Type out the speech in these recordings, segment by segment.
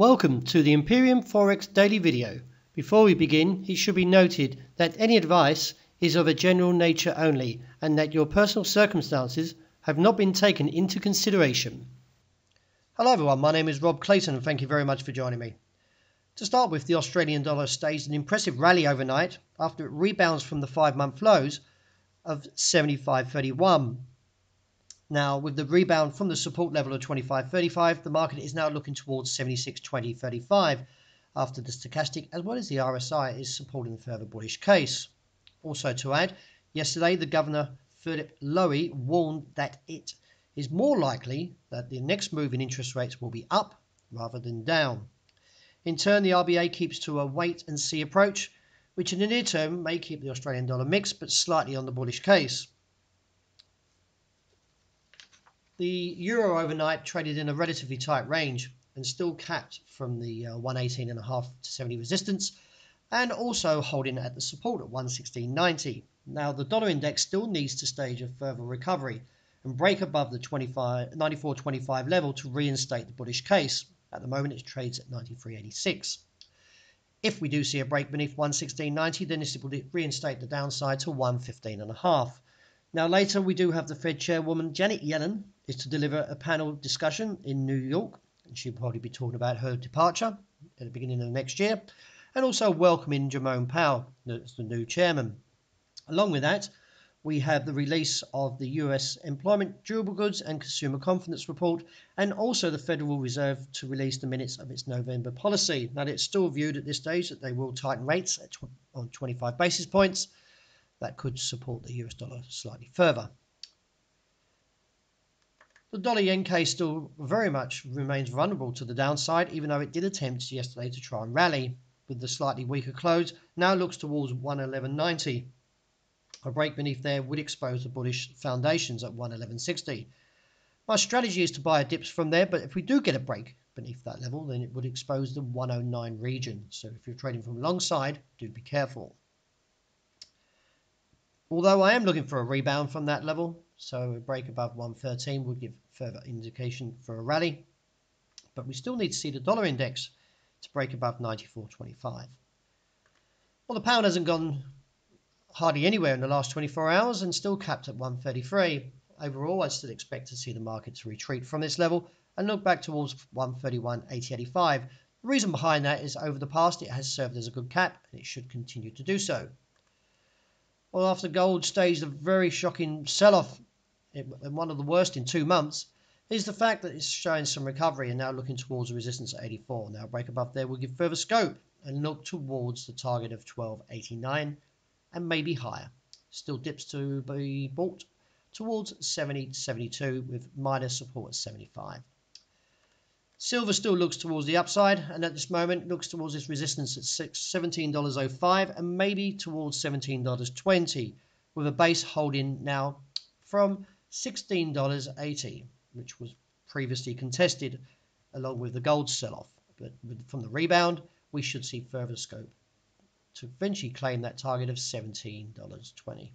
Welcome to the Imperium Forex daily video. Before we begin, it should be noted that any advice is of a general nature only and that your personal circumstances have not been taken into consideration. Hello everyone, my name is Rob Clayton and thank you very much for joining me. To start with, the Australian dollar staged an impressive rally overnight after it rebounds from the 5-month lows of 75.31. Now, with the rebound from the support level of 25.35, the market is now looking towards 76.20.35 after the stochastic as well as the RSI is supporting a further bullish case. Also to add, yesterday the Governor Philip Lowy warned that it is more likely that the next move in interest rates will be up rather than down. In turn, the RBA keeps to a wait and see approach, which in the near term may keep the Australian dollar mixed but slightly on the bullish case. The euro overnight traded in a relatively tight range and still capped from the 118.5 to 70 resistance and also holding at the support at 116.90. Now the dollar index still needs to stage a further recovery and break above the 94.25 level to reinstate the bullish case. At the moment it trades at 93.86. If we do see a break beneath 116.90, then this will reinstate the downside to 115.5. Now later we do have the Fed chairwoman Janet Yellen is to deliver a panel discussion in New York, and she'll probably be talking about her departure at the beginning of next year, and also welcoming Jerome Powell as the new chairman. Along with that, we have the release of the US employment, durable goods and consumer confidence report, and also the Federal Reserve to release the minutes of its November policy. Now it's still viewed at this stage that they will tighten rates on 25 basis points. That could support the US dollar slightly further. The dollar-yen case still very much remains vulnerable to the downside, even though it did attempt yesterday to try and rally. With the slightly weaker close, now looks towards 111.90. A break beneath there would expose the bullish foundations at 111.60. My strategy is to buy dips from there, but if we do get a break beneath that level, then it would expose the 109 region. So if you're trading from long side, do be careful. Although I am looking for a rebound from that level, so a break above 113 would give further indication for a rally. But we still need to see the dollar index to break above 94.25. Well, the pound hasn't gone hardly anywhere in the last 24 hours and still capped at 133. Overall, I still expect to see the market to retreat from this level and look back towards 131.8085. The reason behind that is over the past it has served as a good cap and it should continue to do so. Well, after gold staged a very shocking sell-off, and one of the worst in 2 months, is the fact that it's showing some recovery and now looking towards a resistance at 84. Now a break above there will give further scope and look towards the target of 12.89 and maybe higher. Still dips to be bought towards 70.72 with minor support at 75. Silver still looks towards the upside and at this moment looks towards this resistance at $17.05 and maybe towards $17.20 with a base holding now from $16.80, which was previously contested along with the gold sell-off. But from the rebound, we should see further scope to eventually claim that target of $17.20.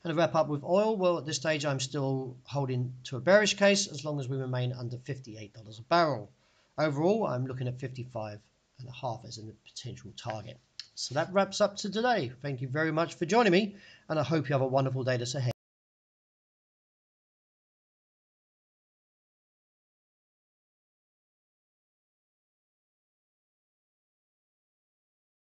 And to wrap up with oil, well, at this stage, I'm still holding to a bearish case as long as we remain under $58 a barrel. Overall, I'm looking at 55.5 as a potential target. So that wraps up to today. Thank you very much for joining me, and I hope you have a wonderful day that's ahead.